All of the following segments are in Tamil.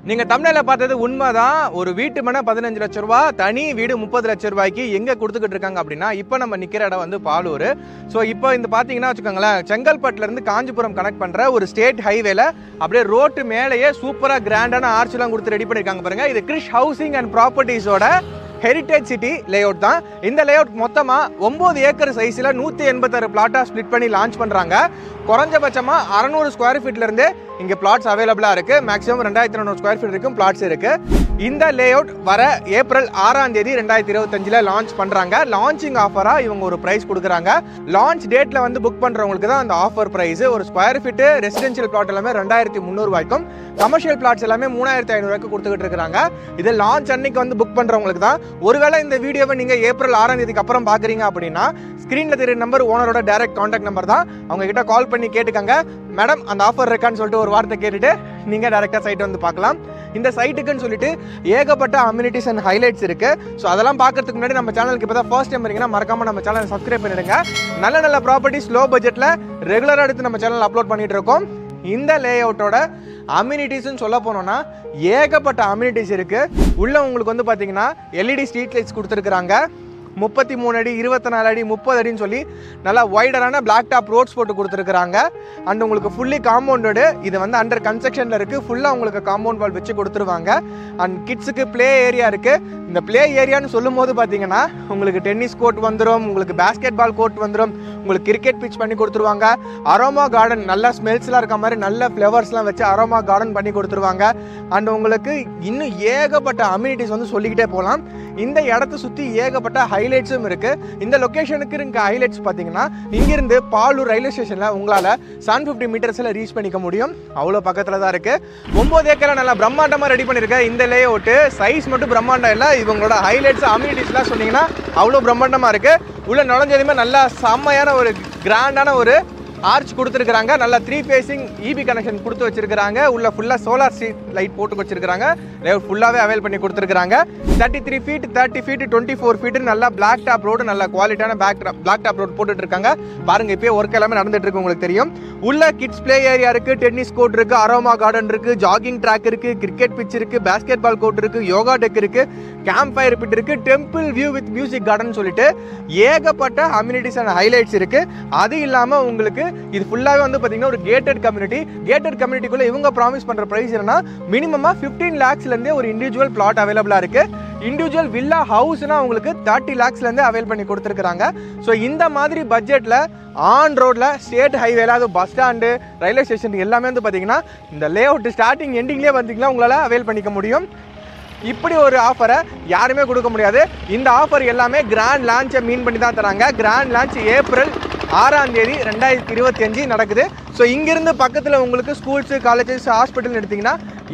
நீங்க தம்ப்நெயில்ல பார்த்தது உண்மைதான். ஒரு வீட்டு மனை 15 லட்சம் ரூபாய், தனி வீடு 30 லட்சம் ரூபாய்க்கு எங்க கொடுத்துக்கிட்டு இருக்காங்க அப்படின்னா, இப்போ நம்ம நிக்கிற இடம் வந்து பாலூர். ஸோ இப்போ இந்த பார்த்தீங்கன்னா வச்சுக்கோங்களேன், செங்கல்பட்டுல இருந்து காஞ்சிபுரம் கனெக்ட் பண்ற ஒரு ஸ்டேட் ஹைவேல அப்படியே ரோட்டு மேலேயே சூப்பரா கிராண்டான ஆர்ச்லாம் கொடுத்து ரெடி பண்ணிருக்காங்க பாருங்க. இது கிரிஷ் ஹவுசிங் அண்ட் ப்ராப்பர்ட்டிஸோட ஹெரிடேஜ் சிட்டி லேஅவுட் தான். இந்த லேஅவுட் மொத்தமா 9 ஏக்கர் சைஸ்ல 186 பிளாட்டா ஸ்பிளிட் பண்ணி லான்ச் பண்றாங்க. குறைஞ்சபட்சமா 600 ஸ்கொயர் ஃபீட்ல இருந்து இங்க பிளாட்ஸ் அவைலபிளா இருக்கு. மேக்ஸிமம் 2200 ஸ்கொயர் ஃபீட் வரைக்கும் பிளாட்ஸ் இருக்கு. இந்த லேஅவுட் வர ஏப்ரல் 6ஆம் தேதி 2025ல லான்ச் பண்றாங்க. லான்ச்சிங் ஆஃபரா இவங்க ஒரு பிரைஸ் கொடுக்குறாங்க. லான்ச் டேட்ல வந்து புக் பண்றவங்களுக்கு தான் அந்த ஆஃபர் பிரைஸ். ஒரு ஸ்கொயர் ஃபீட் ரெசிடென்ஷியல் பிளாட் எல்லாமே 2300 ரூபாய்க்கும், கமர்ஷியல் பிளாட்ஸ் எல்லாமே 3500 ரூபாய்க்கு கொடுத்துக்கிட்டு இருக்காங்க. இது லான்ச் அன்னைக்கு வந்து புக் பண்றவங்களுக்கு தான். ஒருவேளை இந்த வீடியோவை நீங்க ஏப்ரல் 6ஆம் தேதிக்கு அப்புறம் பாக்குறீங்க அப்படின்னா, ஸ்கிரீன்ல தெரிய நம்பர் ஓனரோட டைரக்ட் கான்டாக்ட் நம்பர் தான். அவங்க கிட்ட கால் பண்ணி கேட்டுக்கங்க, மேடம் அந்த ஆஃபர் இருக்கான்னு சொல்லிட்டு ஒரு வார்த்தை கேட்டுட்டு நீங்க டைரக்டா சைட் வந்து பார்க்கலாம். இந்த சைட்டுக்குன்னு சொல்லிட்டு ஏகப்பட்ட அம்யூனிட்டிஸ் அண்ட் ஹைலைட்ஸ் இருக்கு. ஸோ அதெல்லாம் பார்க்கறதுக்கு முன்னாடி நம்ம சேனலுக்கு இப்போ தான் ஃபர்ஸ்ட் டைம் இருக்கீங்கன்னா மறக்காம நம்ம சேனலை சப்ஸ்கிரைப் பண்ணிடுங்க. நல்ல நல்ல ப்ராப்பர்ட்டிஸ் லோ பட்ஜெட்ல ரெகுலராக எடுத்து நம்ம சேனல் அப்லோட் பண்ணிட்டு இருக்கோம். இந்த லேஅவுட்டோட அம்யூனிட்டிஸ்ன்னு சொல்ல போனோம்னா ஏகப்பட்ட அம்யூனிட்டிஸ் இருக்கு. உள்ள உங்களுக்கு வந்து பார்த்தீங்கன்னா எல்இடி ஸ்ட்ரீட் லைட்ஸ் கொடுத்துருக்காங்க. 33 அடி, 24 அடி, 30 அடின்னு சொல்லி நல்லா வைடரான பிளாக் டாப் ரோட்ஸ் போட்டு கொடுத்துருக்காங்க. அண்ட் உங்களுக்கு ஃபுல்லி காம்பவுண்டோடு இது வந்து அண்டர் கன்ஸ்ட்ரக்ஷனில் இருக்குது. ஃபுல்லாக உங்களுக்கு காம்பவுண்ட் வால் வச்சு கொடுத்துருவாங்க. அண்ட் கிட்ஸுக்கு ப்ளே ஏரியா இருக்குது. இந்த ப்ளே ஏரியான்னு சொல்லும் போது பார்த்தீங்கன்னா உங்களுக்கு டென்னிஸ் கோர்ட் வந்துடும், உங்களுக்கு பேஸ்கெட் பால் கோர்ட் வந்துடும், உங்களுக்கு கிரிக்கெட் பிச் பண்ணி கொடுத்துருவாங்க. அரோமா கார்டன் நல்ல ஸ்மெல்ஸ்லாம் இருக்க மாதிரி நல்ல ஃப்ளவர்ஸ்லாம் வச்சு அரோமா கார்டன் பண்ணி கொடுத்துருவாங்க. அண்ட் உங்களுக்கு இன்னும் ஏகப்பட்ட அம்யூனிட்டிஸ் வந்து சொல்லிக்கிட்டே போகலாம். இந்த இடத்த சுற்றி ஏகப்பட்ட ஹைலைட்ஸும் இருக்கு. இந்த லொக்கேஷனுக்கு இருக்க ஹைலைட்ஸ் பார்த்தீங்கன்னா, இங்கிருந்து பாலூர் ரயில்வே ஸ்டேஷனில் உங்களால் 750 மீட்டர்ஸில் ரீச் பண்ணிக்க முடியும். அவ்வளோ பக்கத்தில் தான் இருக்கு. 9 ஏக்கரை நல்லா பிரம்மாண்டமாக ரெடி பண்ணியிருக்க இந்த லேஅவுட்டு சைஸ் மட்டும் பிரம்மாண்டம் இல்லை, இவங்களோட ஹைலைட்ஸ் அம்யூனிட்டிஸ்லாம் சொன்னீங்கன்னா அவ்வளோ பிரம்மாண்டமாக இருக்கு. உள்ள நுழைஞ்சதுமே நல்லா செம்மையான ஒரு கிராண்டான ஒரு ஆர்ச் கொடுத்துருக்காங்க. நல்லா 3 ஃபேஸிங் இபி கனெக்ஷன் கொடுத்து வச்சிருக்காங்க. உள்ள ஃபுல்லாக சோலார் ஸ்ட்ரீட் லைட் போட்டு வச்சிருக்காங்க. லேஅவுட் ஃபுல்லாகவே அவைல் பண்ணி கொடுத்துருக்காங்க. 33 ஃபீட், 30 ஃபீட், 24 ஃபீட் நல்லா பிளாக் டாப் ரோடு, நல்ல குவாலிட்டியான பிளாக் டாப் ரோடு போட்டுட்டு இருக்காங்க. பாருங்க, இப்பயே ஒர்க் எல்லாமே நடந்துட்டு இருக்கு, உங்களுக்கு தெரியும். உள்ள கிட்ஸ் பிளே ஏரியா இருக்கு, டென்னிஸ் கோர்ட் இருக்கு, அரோமா கார்டன் இருக்கு, ஜாகிங் ட்ராக் இருக்கு, கிரிக்கெட் பிச் இருக்கு, பேஸ்கெட் பால் கோர்ட் இருக்கு, யோகா டெக் இருக்கு, கேம்ப் ஃபயர் பிட் இருக்கு, temple view with music garden சொல்லிட்டு ஏகப்பட்ட அம்யூனிட்டிஸ் அண்ட் ஹைலைட்ஸ் இருக்கு. அது இல்லாம உங்களுக்கு இது ஃபுல்லாவே வந்து பாத்தீங்கன்னா ஒரு கேட்டட் கம்யூனிட்டி. கேட்டட் கம்யூனிட்டிக்குள்ள இவங்க ப்ராமிஸ் பண்ற பிரைஸ் என்னன்னா, மினிமமா 15 lakhsல இருந்தே ஒரு இண்டிவிஜுவல் பிளாட் அவைலபிளா இருக்கு. இண்டிவிஜுவல் வில்லா ஹவுஸ்னா உங்களுக்கு 30 lakhsல இருந்து அவைல் பண்ணி கொடுத்துருக்காங்க. ஸோ இந்த மாதிரி பட்ஜெட்ல ஆன் ரோட்ல ஸ்டேட் ஹைவேல, அது பஸ் ஸ்டாண்டு, ரயில்வே ஸ்டேஷன் எல்லாமே வந்து பாத்தீங்கன்னா இந்த லேஅவுட் ஸ்டார்டிங் எண்டிங்லேயே பார்த்தீங்கன்னா உங்களால அவைல் பண்ணிக்க முடியும். இப்படி ஒரு ஆஃபரை யாருமே கொடுக்க முடியாது. இந்த ஆஃபர் எல்லாமே கிராண்ட் லான்ச்சை மீன் பண்ணி தான் தராங்க. கிராண்ட் லான்ச் ஏப்ரல் 6ஆம் தேதி 2025 நடக்குது. ஸோ இங்கிருந்து பக்கத்தில் உங்களுக்கு ஸ்கூல்ஸு, காலேஜஸ், ஹாஸ்பிட்டல் எடுத்திங்கன்னா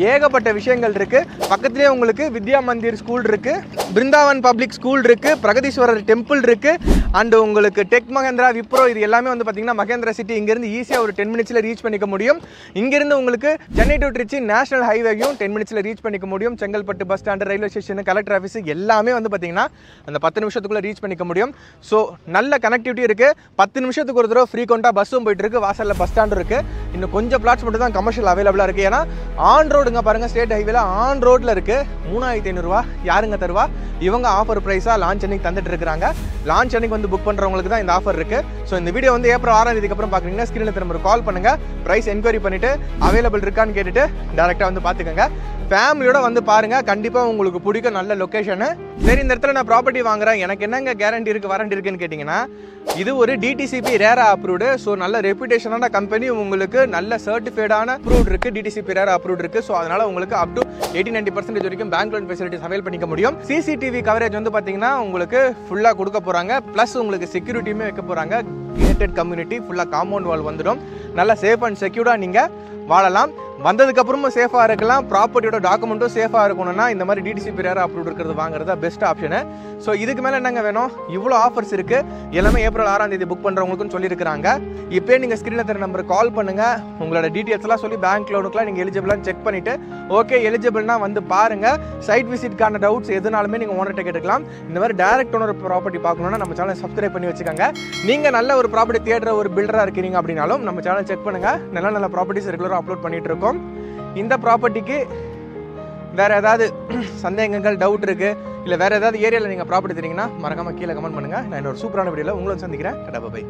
ஏகப்பட்ட விஷயங்கள் இருக்குது. பக்கத்துலேயே உங்களுக்கு வித்யா மந்திர் ஸ்கூல் இருக்குது, பிருந்தாவன் பப்ளிக் ஸ்கூல் இருக்குது, பிரகதீஸ்வரர் டெம்பிள் இருக்குது, அண்டு உங்களுக்கு டெக் மகேந்திரா, விப்ரோ, இது எல்லாமே வந்து பார்த்திங்கன்னா மகேந்திரா சிட்டி இங்கேருந்து ஈஸியாக ஒரு 10 மினிட்ஸில் ரீச் பண்ணிக்க முடியும். இங்கேருந்து உங்களுக்கு சென்னை டு திருச்சி நேஷனல் ஹைவேயும் 10 மினிட்ஸில் ரீச் பண்ணிக்க முடியும். Chengalpattu bus stand, railway station, collector office எல்லாமே வந்து பார்த்திங்கன்னா அந்த 10 நிமிஷத்துக்குள்ளே ரீச் பண்ணிக்க முடியும். ஸோ நல்ல கனெக்டிவிட்டி இருக்குது. 10 நிமிஷத்துக்கு ஒரு தடவை ஃப்ரீக்வெண்ட்டாக பஸ்ஸும் போயிட்டு இருக்குது, வாசலில் பஸ் ஸ்டாண்டும் இருக்குது. இன்னும் கொஞ்சம் பிளாட்ஸ் மட்டும் தான் கமர்ஷியல் அவைலபிளாக இருக்குது. ஏன்னா ஆன் ரோடுங்க பாருங்கள், ஸ்டேட் ஹைவேல ஆன் ரோட்டில் இருக்குது. 3500 ரூபா யாருங்க தருவா? இவங்க ஆஃபர் ப்ரைஸாக லான்ச் அன்னைக்கு தந்துட்டு இருக்காங்க. லான்ச் அன்னைக்கு வந்து புக் பண்ணுறவங்களுக்கு தான் இந்த ஆஃபர் இருக்குது. ஸோ இந்த வீடியோ வந்து ஏப்ரல் 6ஆம் தேதிக்கு அப்புறம் பார்க்குறீங்கன்னா ஸ்க்ரீனில் திரும்ப கால் பண்ணுங்கள், ப்ரைஸ் என்கொயரி பண்ணிவிட்டு அவைலபிள் இருக்கான்னு கேட்டுட்டு டேரெக்டாக வந்து பார்த்துக்கோங்க. ஃபேமிலியோட வந்து பாருங்கள், கண்டிப்பாக உங்களுக்கு பிடிக்கும். நல்ல லொக்கேஷனு. சரி, இந்த இடத்துல நான் ப்ராப்பர்ட்டி வாங்குறேன், எனக்கு என்னங்க கேரண்டி இருக்குது, வாரண்டி இருக்குன்னு கேட்டிங்கன்னா, இது ஒரு டிடிசிபி ரேரா அப்ரூவ்டு. ஸோ நல்ல ரெப்யூட்டேஷனான கம்பெனி, உங்களுக்கு நல்ல சர்டிஃபைடான அப்ரூவ்ட் இருக்குது, டிடிசிபி ரேரா அப்ரூவ்ட் இருக்குது. ஸோ அதனால் உங்களுக்கு அப் டு 80-90% வரைக்கும் பேங்க் லோன் ஃபெசிலிட்டிஸ் அவைல் பண்ணிக்க முடியும். சிசிடிவி கவரேஜ் வந்து பார்த்தீங்கன்னா உங்களுக்கு ஃபுல்லாக கொடுக்க போகிறாங்க. ப்ளஸ் உங்களுக்கு செக்யூரிட்டியுமே வைக்க போகிறாங்க. கேட்டட் கம்யூனிட்டி, ஃபுல்லாக காம்பவுண்ட் வால் வந்துடும். நல்லா சேஃப் அண்ட் செக்யூர்டாக நீங்கள் வாழலாம். வந்ததுக்கப்புறமும் சேஃபாக இருக்கலாம். ப்ராப்பர்ட்டியோட டாக்குமெண்ட்டும் சேஃபாக இருக்கணும்னா இந்த மாதிரி டிடிசிபி ரேரா அப்ரூவ் இருக்கிறது வாங்குறதா பெஸ்ட் ஆப்ஷனு. ஸோ இதுக்கு மேலே என்னங்க வேணும்? இவ்வளோ ஆஃபர்ஸ் இருக்குது. எல்லாமே ஏப்ரல் 6ஆம் தேதி புக் பண்ணுறவங்களுக்குன்னு சொல்லியிருக்காங்க. இப்போயே நீங்கள் ஸ்க்ரீனில் தர நம்பருக்கு கால் பண்ணுங்கள். உங்களோட டீட்டெயில்ஸ்லாம் சொல்லி பேங்க் லோனுக்குலாம் நீங்கள் எலிஜிபிளாக செக் பண்ணிவிட்டு ஓகே எலிஜிபிள்னா வந்து பாருங்கள். சைட் விசிட்கான டவுட்ஸ் எதுனாலுமே நீங்கள் ஓனர்கிட்ட கேட்டுக்கலாம். இந்த மாதிரி டேரக்ட் ஓனர் ப்ராப்பர்ட்டி பார்க்கணுன்னா நம்ம சேனலை சப்ஸ்கிரைப் பண்ணி வச்சுக்கோங்க. நீங்கள் நல்ல ஒரு ப்ராப்பர்ட்டி தேடுற ஒரு பில்டராக இருக்கிறீங்க அப்படின்னாலும் நம்ம சேனல் செக் பண்ணுங்கள். நல்ல நல்ல ப்ராப்பர்ட்டிஸ் ரெகுலராக அப்லோட் பண்ணிகிட்டு இருக்கோம். இந்த ப்ராப்பர்ட்டிக்கு வேறு ஏதாவது சந்தேகங்கள் டவுட் இருக்குது இல்லை வேறு ஏதாவது ஏரியாவில் நீங்கள் ப்ராப்பர்ட்டி தெரியுங்கன்னா மறக்காமல் கீழே கமெண்ட் பண்ணுங்கள். நான் இன்னொரு சூப்பரான வீடியோவில் உங்களும் சந்திக்கிறேன். பை.